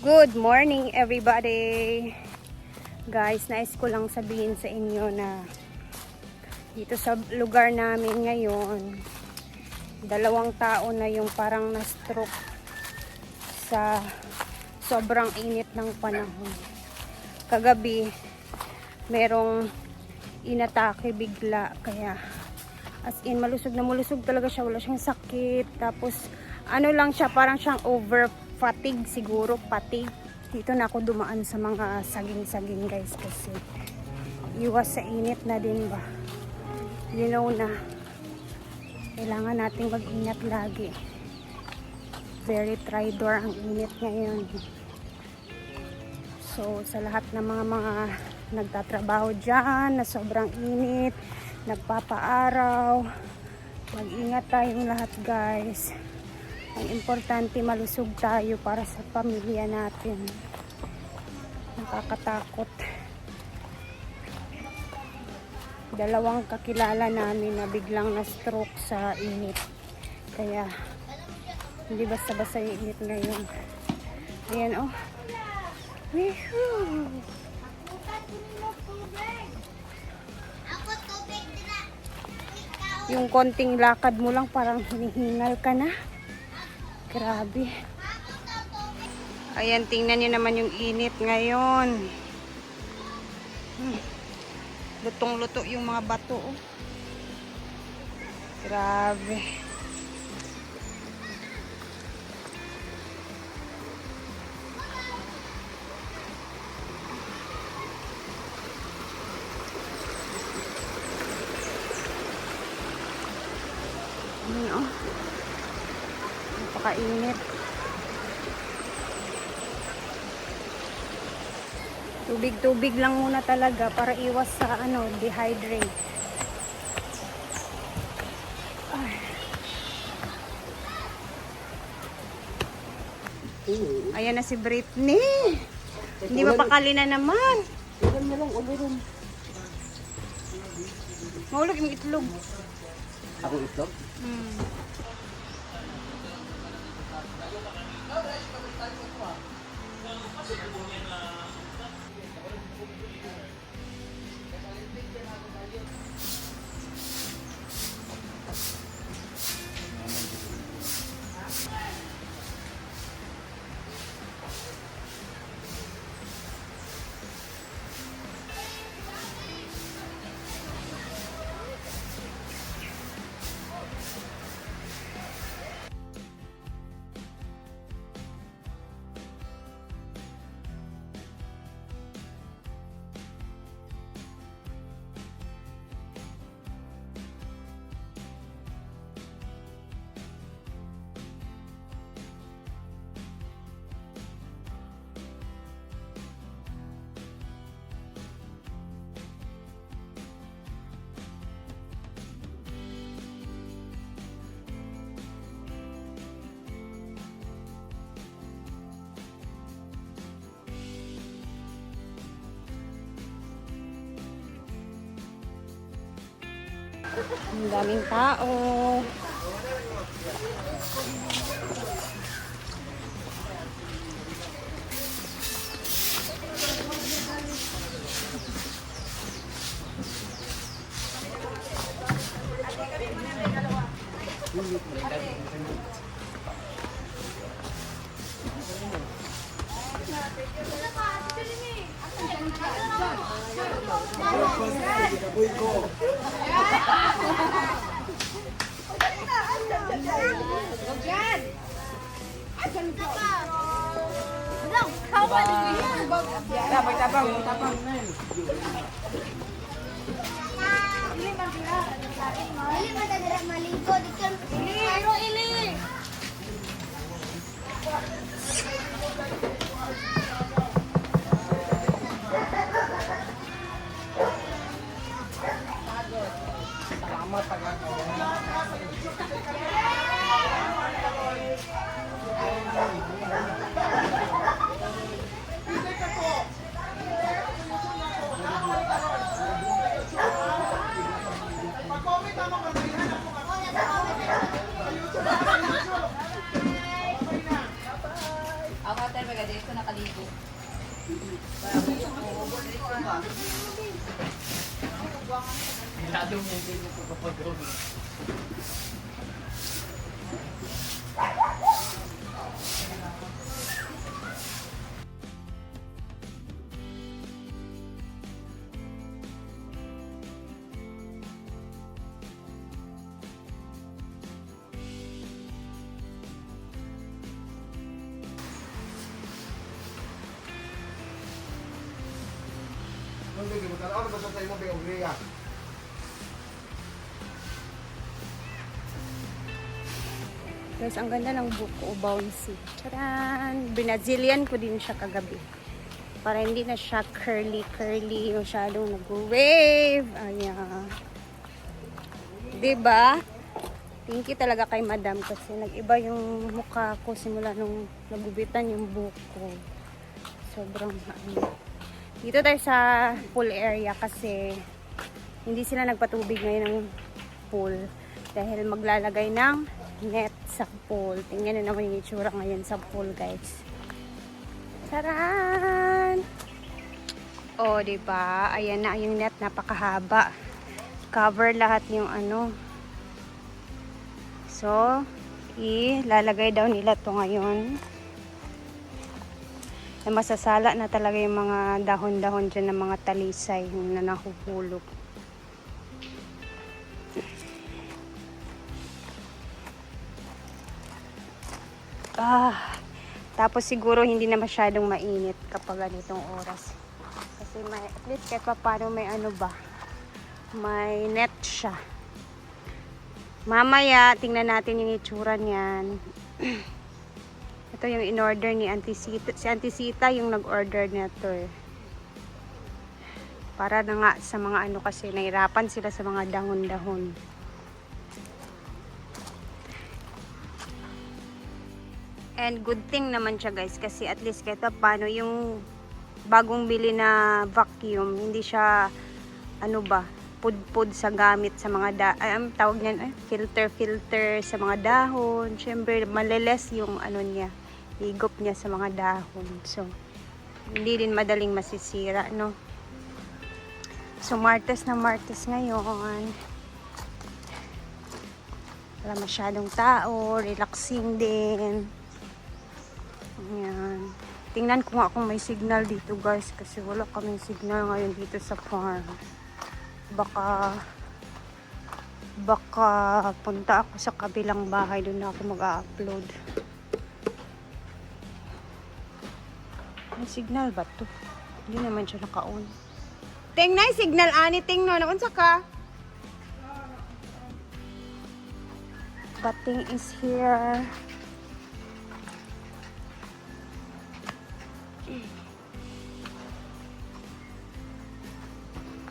Good morning everybody! Guys, nais ko lang sabihin sa inyo na dito sa lugar namin ngayon, 2 tao na yung parang na-stroke sa sobrang init ng panahon. Kagabi, merong inatake bigla, kaya as in malusog na malusog talaga siya, wala siyang sakit. Tapos ano lang siya, parang siyang over fatigue siguro, fatigue. Dito na ako dumaan sa mga saging-saging guys, kasi iwas sa init na din ba. You know na kailangan nating mag-ingat lagi. Very tridor ang init ngayon. So sa lahat ng mga nagtatrabaho dyan na sobrang init, nagpapaaraw, mag-ingat tayong lahat guys. Ang importante, malusog tayo para sa pamilya natin. Nakakatakot. 2 kakilala namin na biglang na-stroke sa init. Kaya hindi basta-basta yung init ngayon. Ayan oh. Woohoo! Yung konting lakad mo lang parang hinihingal ka na. Grabe. Ayan, tingnan niyo naman yung init ngayon. Lutong-luto yung mga bato. Oh. Grabe. Ayan, oh. Napakainit. Tubig-tubig lang muna talaga para iwas sa dehydrate. Ay. Ayan na si Britney. Hindi mapakali na naman. Ulan mo lang, ulan. Mahulog yung itlog. Ako itlog? Ang daming tao. Tapang. ko nakaligo. Milado mo yung din ko kapag Ano ba sa imo bang Ria? Guys, ang ganda ng buko, bouncy. Charan! Binazilian ko din siya kagabi. Para hindi na siya curly-curly, masyadong nag-wave. Ayan. Diba? Thank you talaga kay madam kasi nag-iba yung mukha ko simula nung nagubitan yung buko. Sobrang ano. Dito tayo sa pool area kasi hindi sila nagpatubig ngayon ng pool dahil maglalagay ng net sa pool. Tingnan na naman yung itsura ngayon sa pool, guys. Taran! Oh, diba? Ayan na yung net, napakahaba. Cover lahat yung ano. So, ilalagay daw nila to ngayon. Na masasala na talaga yung mga dahon-dahon dyan ng mga talisay na nahuhulog. Tapos siguro hindi na masyadong mainit kapag ganitong oras. Kasi may, at least kahit pa paano may ano ba, may net siya. Mamaya, tingnan natin yung itsura niyan. Ito yung in-order ni Auntie Sita. Si Auntie Sita yung nag-order nito eh. Para na nga sa mga ano kasi, nahirapan sila sa mga dahon-dahon. And good thing naman siya guys, kasi at least kahit paano yung bagong bili na vacuum, hindi siya, ano ba, pud-pud sa gamit sa mga tawag niyan, filter sa mga dahon. Siyempre, maliles yung ano niya, higop niya sa mga dahon. So, hindi din madaling masisira, no? So, Martes na Martes ngayon. Wala masyadong tao, relaxing din. Ayan. Tingnan ko nga kung may signal dito guys, kasi wala kaming signal ngayon dito sa farm. Baka punta ako sa kabilang bahay, doon ako mag-upload. May signal ba to? Hindi naman siya naka-on. Tingnan signal ani, tingnan naunsa ka? Bating is here.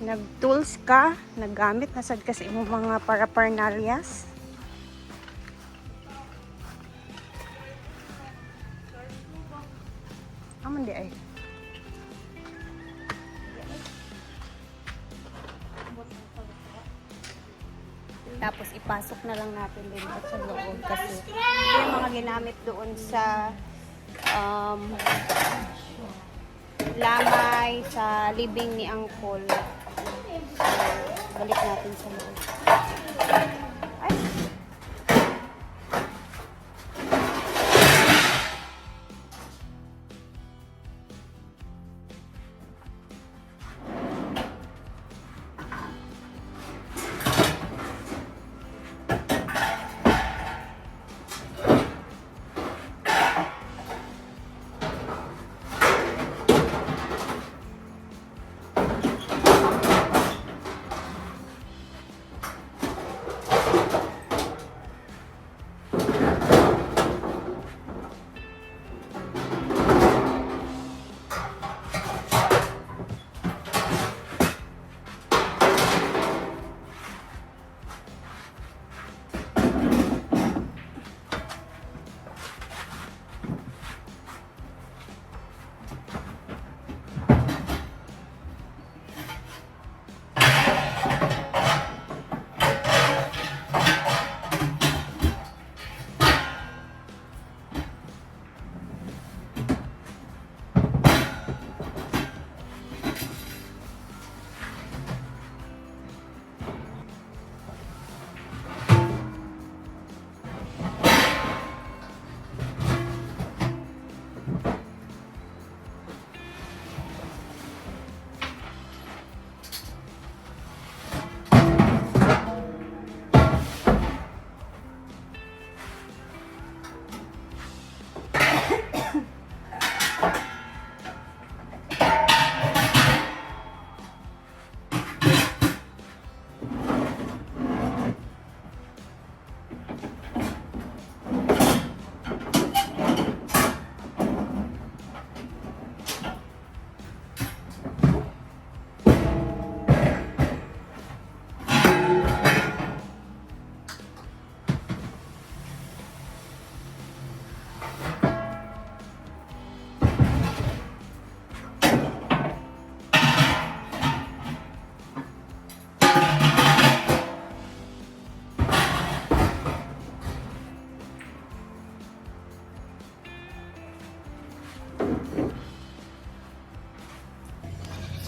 Nag-tools ka, naggamit na sad kasi imong mga paraphernalias. Aman di ay. Tapos ipasok na lang natin din sa loob kasi yung mga ginamit doon sa lamay sa living ni Uncle. Balik natin sa loob. Ay.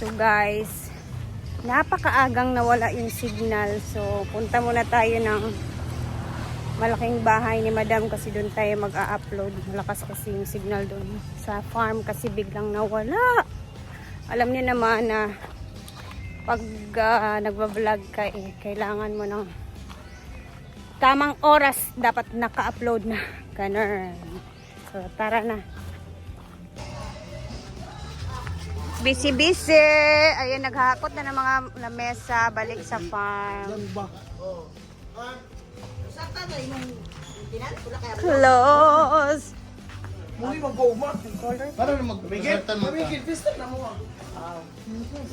So guys, napakaagang nawala yung signal. So punta muna tayo ng malaking bahay ni Madam kasi doon tayo mag-a-upload. Malakas kasi yung signal doon. Sa farm kasi biglang nawala. Alam niyo naman na pag nagbablog ka kailangan mo ng tamang oras dapat naka-upload na. Ganun. So tara na. Busy. Ayun, naghahakot na ng mga lamesa balik sa farm. Close. Muli mag-goma. Color. Para na mag-bigit. Mabigit. Pista na mo.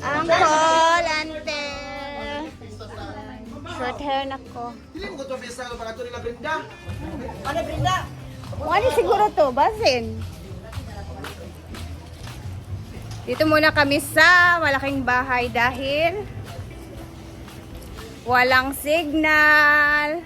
Uncle, ante. Short hair na ko. Hindi mo ito pista ko para ito nila Brenda. Ano, Brenda? Ano siguro to? Basin. Dito muna kami sa malaking bahay dahil walang signal.